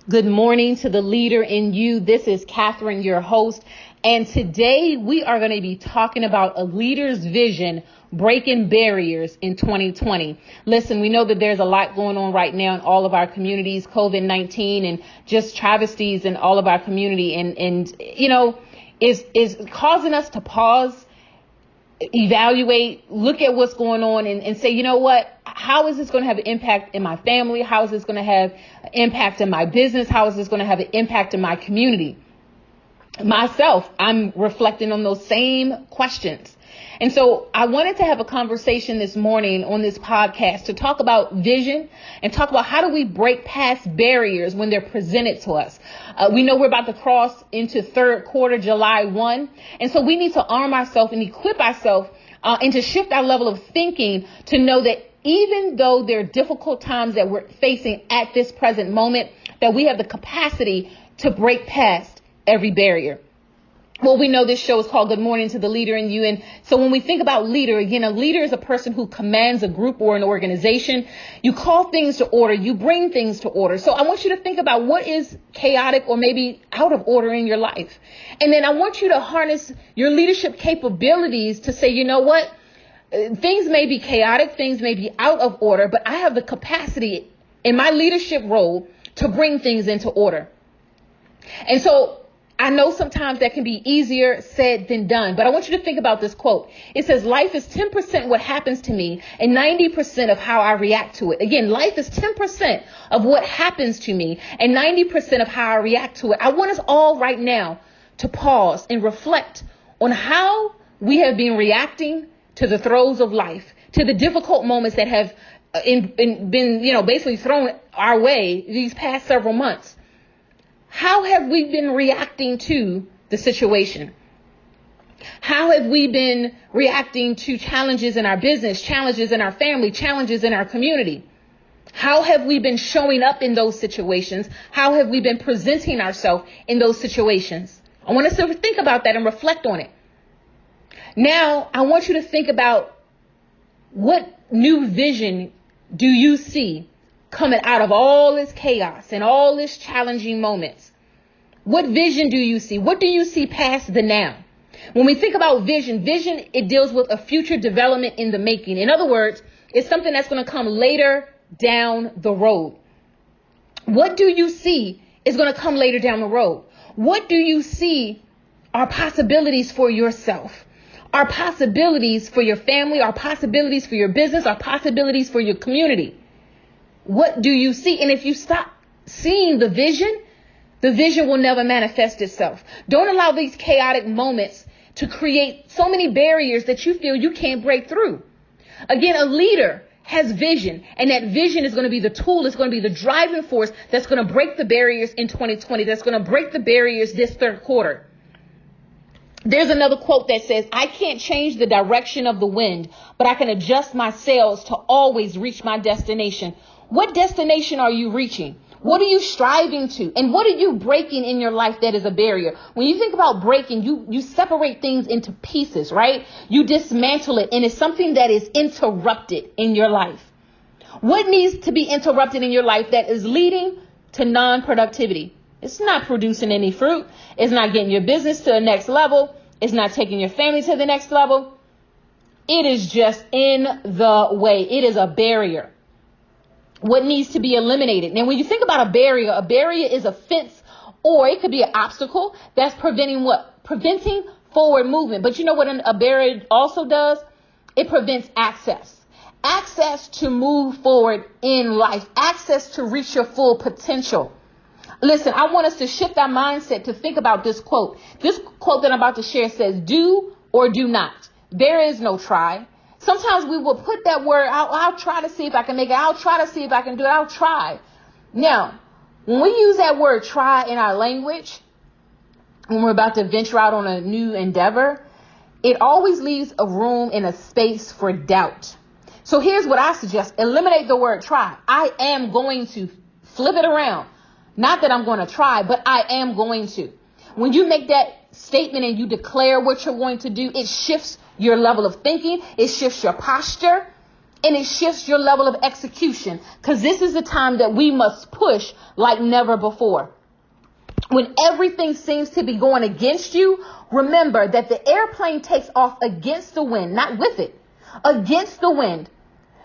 Good morning to the leader in you. This is Catherine, your host. And today we are going to be talking about a leader's vision, breaking barriers in 2020. Listen, we know that there's a lot going on right now in all of our communities, COVID-19 and just travesties in all of our community. And is causing us to pause, evaluate, look at what's going on and say, you know what, how is this going to have an impact in my family? How is this going to have an impact in my business? How is this going to have an impact in my community? Myself, I'm reflecting on those same questions. And so I wanted to have a conversation this morning on this podcast to talk about vision and talk about how do we break past barriers when they're presented to us. We know we're about to cross into third quarter, July 1. And so we need to arm ourselves and equip ourselves and to shift our level of thinking to know that even though there are difficult times that we're facing at this present moment, that we have the capacity to break past every barrier. Well, we know this show is called Good Morning to the Leader in You. And so when we think about leader, again, a leader is a person who commands a group or an organization. You call things to order. You bring things to order. So I want you to think about what is chaotic or maybe out of order in your life. And then I want you to harness your leadership capabilities to say, you know what? Things may be chaotic. Things may be out of order, but I have the capacity in my leadership role to bring things into order. And so I know sometimes that can be easier said than done, but I want you to think about this quote. It says, life is 10% what happens to me and 90% of how I react to it. Again, life is 10% of what happens to me and 90% of how I react to it. I want us all right now to pause and reflect on how we have been reacting to the throes of life, to the difficult moments that have been, basically thrown our way these past several months. How have we been reacting to the situation? How have we been reacting to challenges in our business, challenges in our family, challenges in our community? How have we been showing up in those situations? How have we been presenting ourselves in those situations? I want us to think about that and reflect on it. Now, I want you to think about what new vision do you see coming out of all this chaos and all this challenging moments? What vision do you see? What do you see past the now? When we think about vision, it deals with a future development in the making. In other words, it's something that's going to come later down the road. What do you see is going to come later down the road? What do you see are possibilities for yourself? Are possibilities for your family? Are possibilities for your business? Are possibilities for your community? What do you see? And if you stop seeing the vision will never manifest itself. Don't allow these chaotic moments to create so many barriers that you feel you can't break through. Again, a leader has vision, and that vision is going to be the tool. It's going to be the driving force that's going to break the barriers in 2020. That's going to break the barriers this third quarter. There's another quote that says, I can't change the direction of the wind, but I can adjust my sails to always reach my destination. What destination are you reaching? What are you striving to? And what are you breaking in your life that is a barrier? When you think about breaking, you separate things into pieces, right? You dismantle it, and it's something that is interrupted in your life. What needs to be interrupted in your life that is leading to non-productivity? It's not producing any fruit. It's not getting your business to the next level. It's not taking your family to the next level. It is just in the way. It is a barrier. What needs to be eliminated? Now, when you think about a barrier is a fence, or it could be an obstacle that's preventing what? Preventing forward movement. But you know what a barrier also does? It prevents access. Access to move forward in life. Access to reach your full potential. Listen, I want us to shift our mindset to think about this quote. This quote that I'm about to share says, do or do not. There is no try. Sometimes we will put that word, I'll try to see if I can make it. I'll try to see if I can do it. I'll try. Now, when we use that word try in our language, when we're about to venture out on a new endeavor, it always leaves a room and a space for doubt. So here's what I suggest. Eliminate the word try. I am going to flip it around. Not that I'm going to try, but I am going to. When you make that statement and you declare what you're going to do, it shifts your level of thinking. It shifts your posture. And it shifts your level of execution, because this is the time that we must push like never before. When everything seems to be going against you, remember that the airplane takes off against the wind, not with it, against the wind.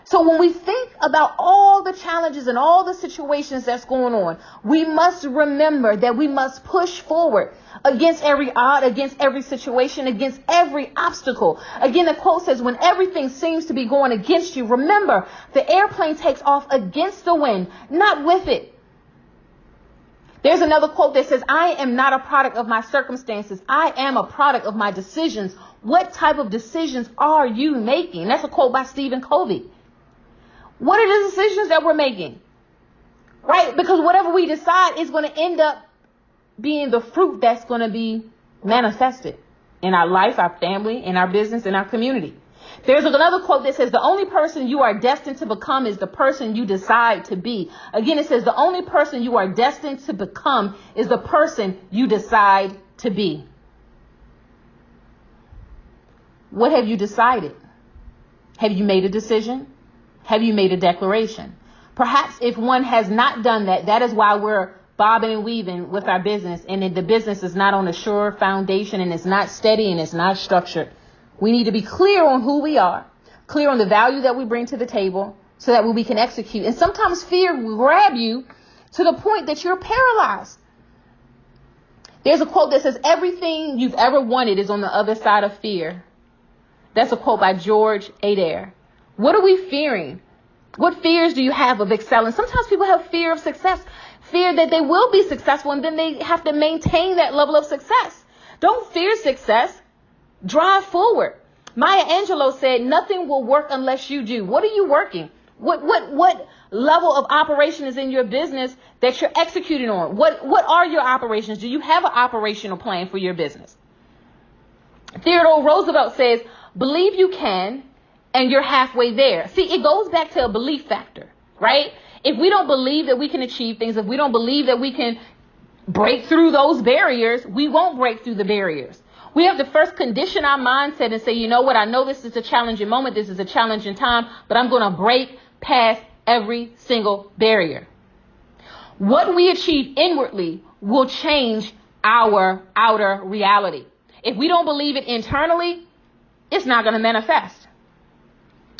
So when we think about all the challenges and all the situations that's going on, we must remember that we must push forward against every odd, against every situation, against every obstacle. Again, the quote says, when everything seems to be going against you, remember the airplane takes off against the wind, not with it. There's another quote that says, I am not a product of my circumstances. I am a product of my decisions. What type of decisions are you making? That's a quote by Stephen Covey. What are the decisions that we're making? Right? Because whatever we decide is going to end up being the fruit that's going to be manifested in our life, our family, in our business, in our community. There's another quote that says, the only person you are destined to become is the person you decide to be. Again, it says the only person you are destined to become is the person you decide to be. What have you decided? Have you made a decision? Have you made a declaration? Perhaps if one has not done that, that is why we're bobbing and weaving with our business, and the business is not on a sure foundation, and it's not steady, and it's not structured. We need to be clear on who we are, clear on the value that we bring to the table, so that we can execute. And sometimes fear will grab you to the point that you're paralyzed. There's a quote that says, everything you've ever wanted is on the other side of fear. That's a quote by George Adair. What are we fearing? What fears do you have of excelling? Sometimes people have fear of success, fear that they will be successful, and then they have to maintain that level of success. Don't fear success. Drive forward. Maya Angelou said, nothing will work unless you do. What are you working? What level of operation is in your business that you're executing on? What are your operations? Do you have an operational plan for your business? Theodore Roosevelt says, believe you can, and you're halfway there. See, it goes back to a belief factor, right? If we don't believe that we can achieve things, if we don't believe that we can break through those barriers, we won't break through the barriers. We have to first condition our mindset and say, you know what, I know this is a challenging moment, this is a challenging time, but I'm going to break past every single barrier. What we achieve inwardly will change our outer reality. If we don't believe it internally, it's not going to manifest.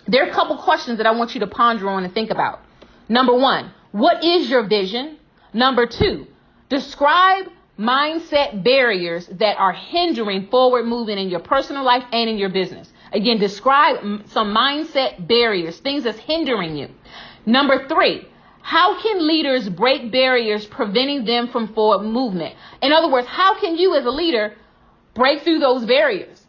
There are a couple questions that I want you to ponder on and think about. Number one, what is your vision? Number two, describe mindset barriers that are hindering forward movement in your personal life and in your business. Again, describe some mindset barriers, things that's hindering you. Number three, how can leaders break barriers preventing them from forward movement? In other words, how can you as a leader break through those barriers?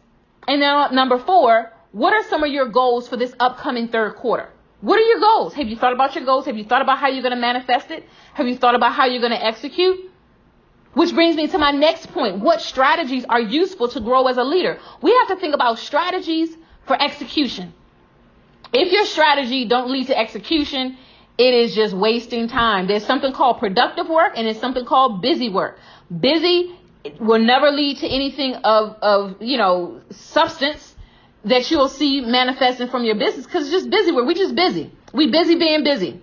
And then number four, what are some of your goals for this upcoming third quarter? What are your goals? Have you thought about your goals? Have you thought about how you're going to manifest it? Have you thought about how you're going to execute? Which brings me to my next point. What strategies are useful to grow as a leader? We have to think about strategies for execution. If your strategy don't lead to execution, it is just wasting time. There's something called productive work, and there's something called busy work. Busy will never lead to anything of substance that you'll see manifesting from your business, because it's just busy work. We're just busy. We busy being busy.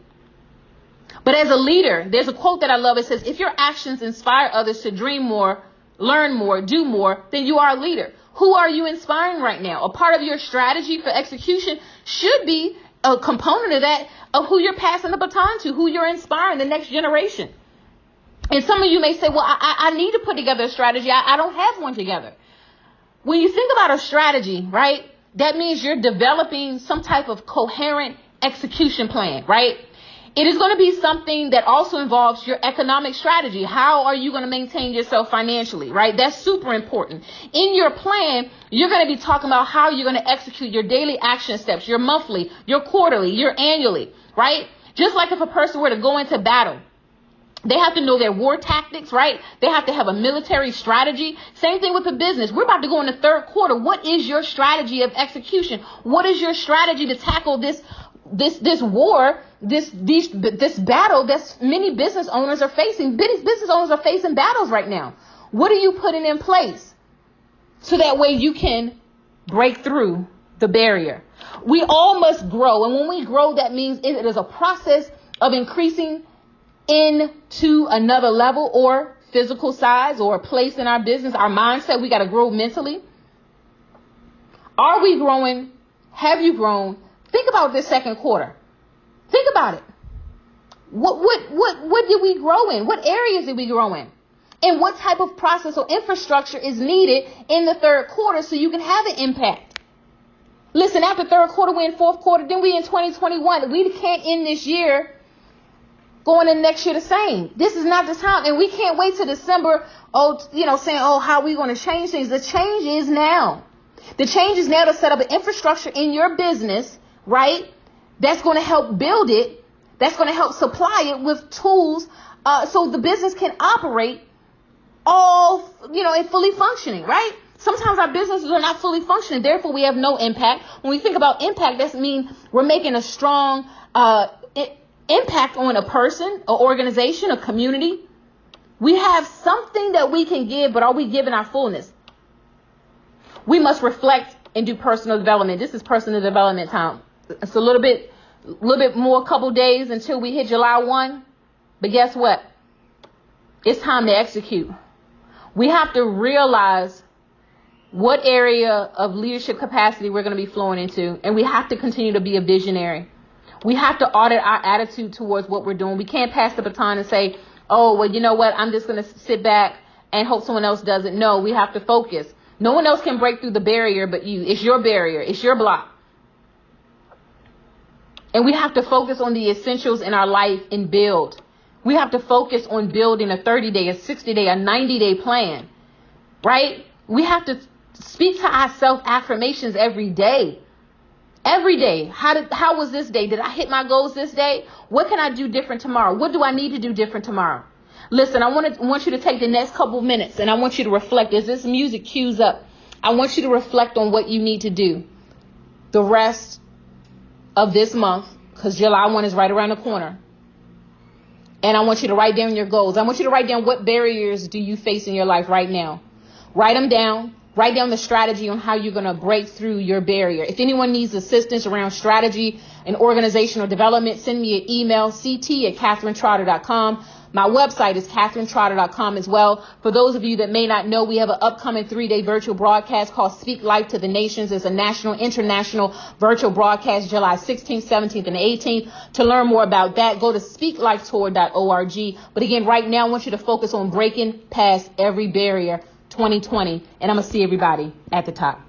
But as a leader, there's a quote that I love. It says, if your actions inspire others to dream more, learn more, do more, then you are a leader. Who are you inspiring right now? A part of your strategy for execution should be a component of that, of who you're passing the baton to, who you're inspiring, the next generation. And some of you may say, well, I need to put together a strategy. I don't have one together. When you think about a strategy, right, that means you're developing some type of coherent execution plan, right? It is going to be something that also involves your economic strategy. How are you going to maintain yourself financially, right? That's super important. In your plan, you're going to be talking about how you're going to execute your daily action steps, your monthly, your quarterly, your annually, right? Just like if a person were to go into battle, they have to know their war tactics, right? They have to have a military strategy. Same thing with the business. We're about to go in the third quarter. What is your strategy of execution? What is your strategy to tackle this war, this battle that many business owners are facing? Business owners are facing battles right now. What are you putting in place so that way you can break through the barrier? We all must grow. And when we grow, that means it is a process of increasing into another level or physical size or place in our business, our mindset. We got to grow mentally. Are we growing? Have you grown? Think about this second quarter. Think about it. What did we grow in? What areas did we grow in? And what type of process or infrastructure is needed in the third quarter so you can have an impact? Listen, after third quarter, we're in fourth quarter, then we in 2021. We can't end this year going in next year the same. This is not the time. And we can't wait till December, saying, how are we going to change things? The change is now. The change is now to set up an infrastructure in your business, right? That's going to help build it. That's going to help supply it with tools so the business can operate all, and fully functioning, right? Sometimes our businesses are not fully functioning. Therefore, we have no impact. When we think about impact, that means we're making a strong impact on a person, an organization, a community. We have something that we can give, but are we giving our fullness? We must reflect and do personal development. This is personal development time. It's a little bit more, couple days until we hit July 1. But guess what? It's time to execute. We have to realize what area of leadership capacity we're going to be flowing into. And we have to continue to be a visionary. We have to audit our attitude towards what we're doing. We can't pass the baton and say, you know what? I'm just going to sit back and hope someone else does it. No, we have to focus. No one else can break through the barrier but you. It's your barrier. It's your block. And we have to focus on the essentials in our life and build. We have to focus on building a 30-day, a 60-day, a 90-day plan, right? We have to speak to ourselves affirmations every day. Every day. How was this day? Did I hit my goals this day? What can I do different tomorrow? What do I need to do different tomorrow? Listen, I want you to take the next couple minutes and I want you to reflect. As this music cues up, I want you to reflect on what you need to do the rest of this month, because July 1 is right around the corner. And I want you to write down your goals. I want you to write down what barriers do you face in your life right now. Write them down. Write down the strategy on how you're going to break through your barrier. If anyone needs assistance around strategy and organizational development, send me an email, ct@katherinetrotter.com. My website is katherinetrotter.com as well. For those of you that may not know, we have an upcoming 3-day virtual broadcast called Speak Life to the Nations. It's a national, international virtual broadcast, July 16th, 17th, and 18th. To learn more about that, go to speaklifetour.org. But again, right now, I want you to focus on breaking past every barrier 2020. And I'm going to see everybody at the top.